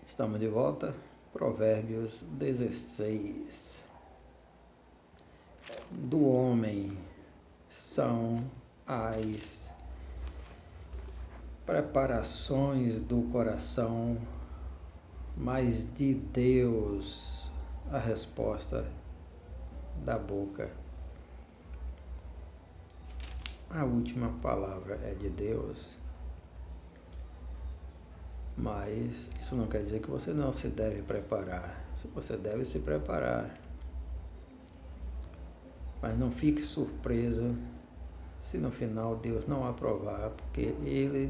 Estamos de volta, Provérbios 16. Do homem são as preparações do coração, mas de Deus a resposta da boca. A última palavra é de Deus. Mas isso não quer dizer que você não se deve preparar. Você deve se preparar. Mas não fique surpreso se no final Deus não aprovar, porque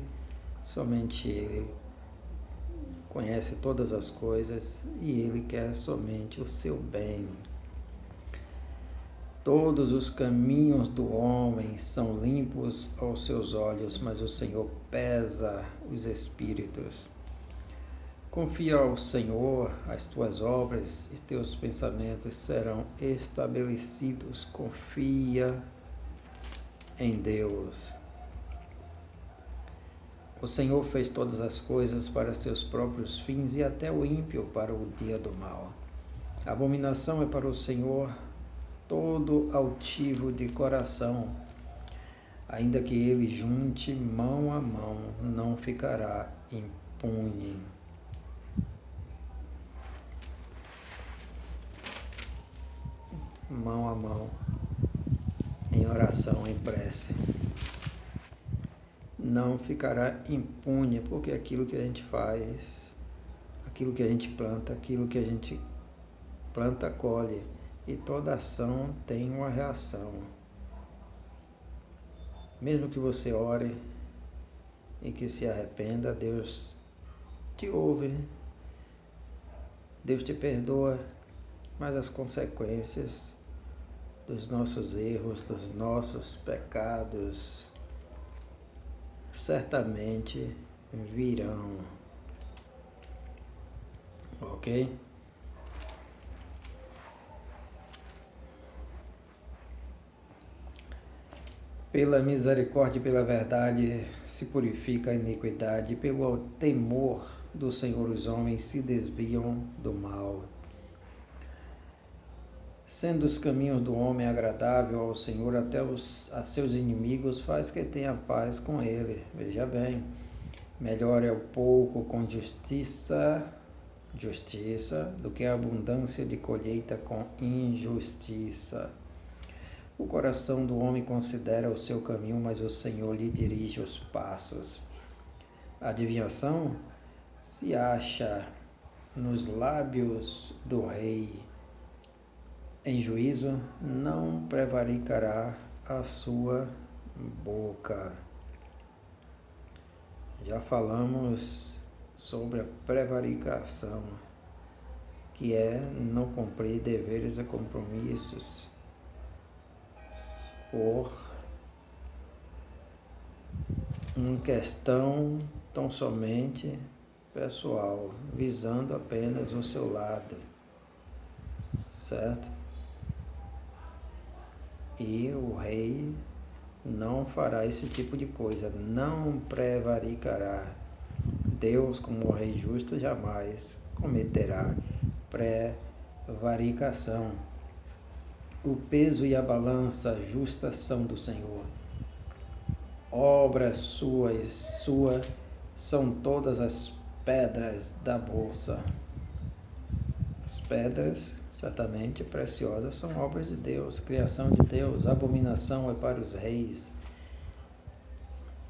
somente Ele, conhece todas as coisas e Ele quer somente o seu bem. Todos os caminhos do homem são limpos aos seus olhos, mas o Senhor pesa os espíritos. Confia ao Senhor as tuas obras e teus pensamentos serão estabelecidos. Confia em Deus. O Senhor fez todas as coisas para seus próprios fins e até o ímpio para o dia do mal. A abominação é para o Senhor todo altivo de coração. Ainda que ele junte mão a mão, não ficará impune. Mão a mão, em oração, em prece. Não ficará impune, porque aquilo que a gente faz, aquilo que a gente planta, colhe. E toda ação tem uma reação. Mesmo que você ore e que se arrependa, Deus te ouve, Deus te perdoa, mas as consequências dos nossos erros, dos nossos pecados, certamente virão. Ok? Pela misericórdia e pela verdade se purifica a iniquidade, pelo temor do Senhor os homens se desviam do mal. Sendo os caminhos do homem agradável ao Senhor, até a seus inimigos faz que tenha paz com ele. Veja bem, melhor é o pouco com justiça do que a abundância de colheita com injustiça. O coração do homem considera o seu caminho, mas o Senhor lhe dirige os passos. A adivinhação se acha nos lábios do rei. Em juízo não prevaricará a sua boca. Já falamos sobre a prevaricação, que é não cumprir deveres e compromissos por uma questão tão somente pessoal, visando apenas o seu lado, certo? E o rei não fará esse tipo de coisa, não prevaricará. Deus, como rei justo, jamais cometerá prevaricação. O peso e a balança justas são do Senhor. Obras suas são todas as pedras da bolsa. As pedras, certamente preciosas, são obras de Deus, criação de Deus. A abominação é para os reis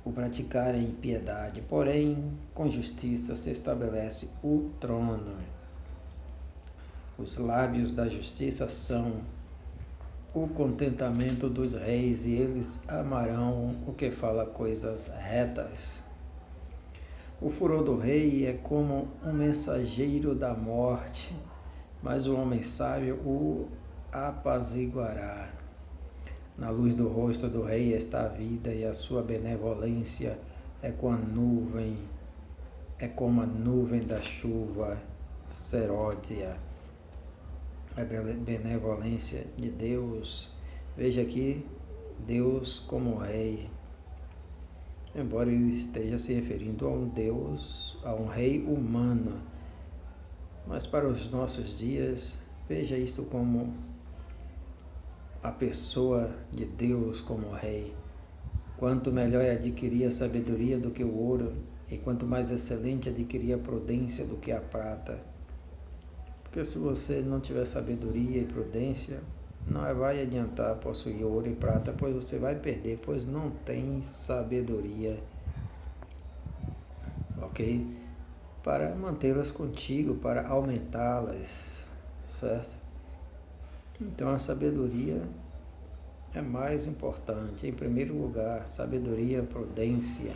o praticar a impiedade, porém, com justiça se estabelece o trono. Os lábios da justiça são o contentamento dos reis, e eles amarão o que fala coisas retas. O furor do rei é como um mensageiro da morte, mas o homem sábio o apaziguará. Na luz do rosto do rei está a vida, e a sua benevolência é como a nuvem da chuva seródia. A benevolência de Deus, veja aqui, Deus como rei, embora ele esteja se referindo a um Deus, a um rei humano, Mas para os nossos dias, veja isso como a pessoa de Deus como rei. Quanto melhor é adquirir a sabedoria do que o ouro, e quanto mais excelente adquirir a prudência do que a prata. Porque se você não tiver sabedoria e prudência, não vai adiantar possuir ouro e prata, pois você vai perder, pois não tem sabedoria, ok? Para mantê-las contigo, para aumentá-las, certo? Então a sabedoria é mais importante. Em primeiro lugar, sabedoria, prudência.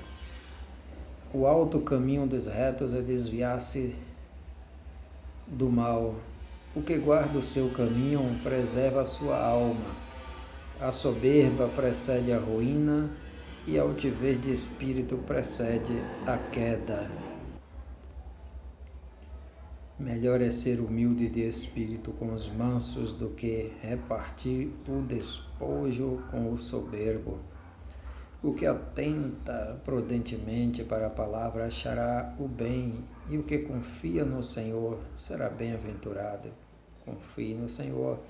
O alto caminho dos retos é desviar-se do mal. O que guarda o seu caminho preserva a sua alma. A soberba precede a ruína e a altivez de espírito precede a queda. Melhor é ser humilde de espírito com os mansos do que repartir o despojo com o soberbo. O que atenta prudentemente para a palavra achará o bem, e o que confia no Senhor será bem-aventurado. Confie no Senhor.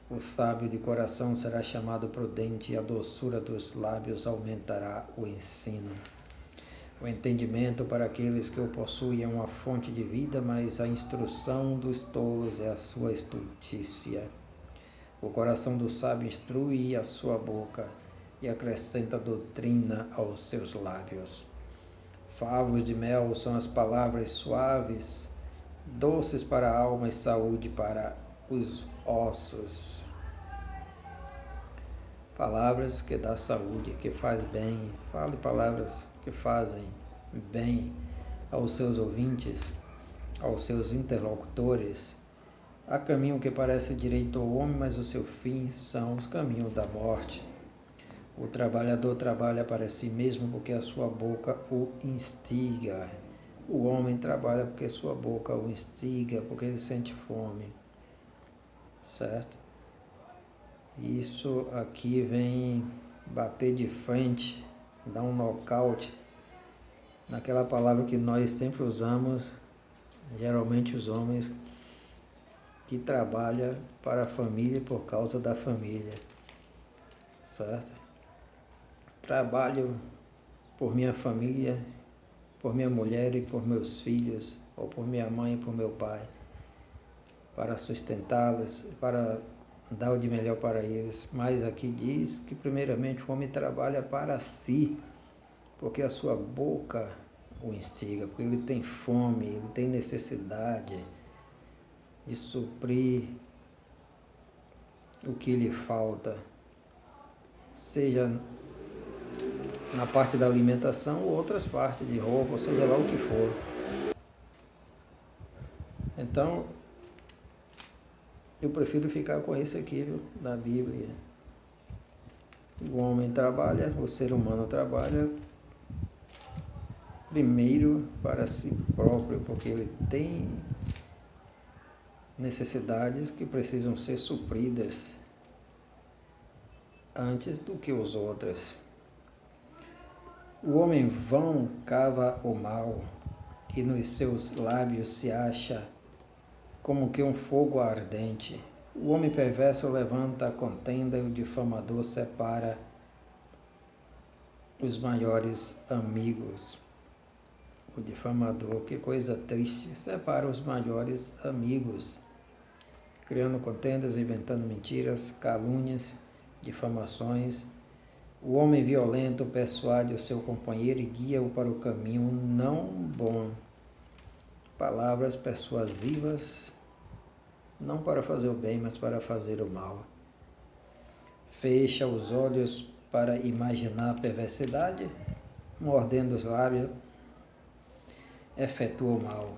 O sábio de coração será chamado prudente, e a doçura dos lábios aumentará o ensino. O entendimento para aqueles que o possuem é uma fonte de vida, mas a instrução dos tolos é a sua estultícia. O coração do sábio instrui a sua boca e acrescenta doutrina aos seus lábios. Favos de mel são as palavras suaves, doces para a alma e saúde para os ossos. Palavras que dão saúde, que faz bem. Fale palavras que fazem bem aos seus ouvintes, aos seus interlocutores. Há caminho que parece direito ao homem, mas o seu fim são os caminhos da morte. O trabalhador trabalha para si mesmo porque a sua boca o instiga. O homem trabalha porque sua boca o instiga, porque ele sente fome. Certo? Isso aqui vem bater de frente, dar um nocaute naquela palavra que nós sempre usamos, geralmente os homens, que trabalham para a família e por causa da família. Certo? Trabalho por minha família, por minha mulher e por meus filhos, ou por minha mãe e por meu pai, para sustentá-los, para dar o de melhor para eles. Mas aqui diz que primeiramente o homem trabalha para si, porque a sua boca o instiga, porque ele tem fome, ele tem necessidade de suprir o que lhe falta, seja na parte da alimentação ou outras partes de roupa, ou seja lá o que for. Então, eu prefiro ficar com esse aqui, viu, da Bíblia. O homem trabalha, o ser humano trabalha primeiro para si próprio, porque ele tem necessidades que precisam ser supridas antes do que os outros. O homem vão cava o mal, e nos seus lábios se acha como que um fogo ardente. O homem perverso levanta a contenda, e o difamador separa os maiores amigos. O difamador, que coisa triste, separa os maiores amigos, criando contendas, inventando mentiras, calúnias, difamações. O homem violento persuade o seu companheiro e guia-o para o caminho não bom. Palavras persuasivas, não para fazer o bem, mas para fazer o mal. Fecha os olhos para imaginar a perversidade, mordendo os lábios, efetua o mal.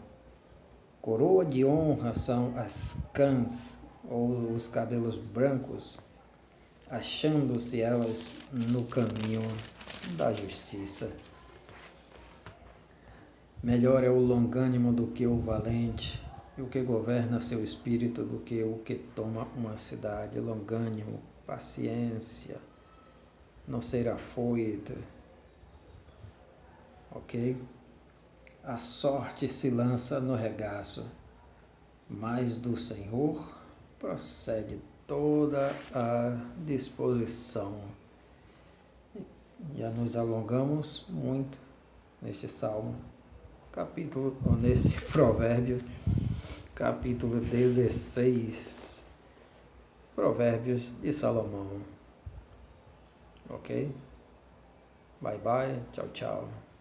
Coroa de honra são as cãs, ou os cabelos brancos, achando-se elas no caminho da justiça. Melhor é o longânimo do que o valente, e o que governa seu espírito do que o que toma uma cidade. Longânimo, paciência, não ser afoito, ok? A sorte se lança no regaço, mas do Senhor procede toda a disposição. Já nos alongamos muito neste salmo, nesse provérbio, capítulo 16, Provérbios de Salomão. Ok? Bye bye, tchau, tchau.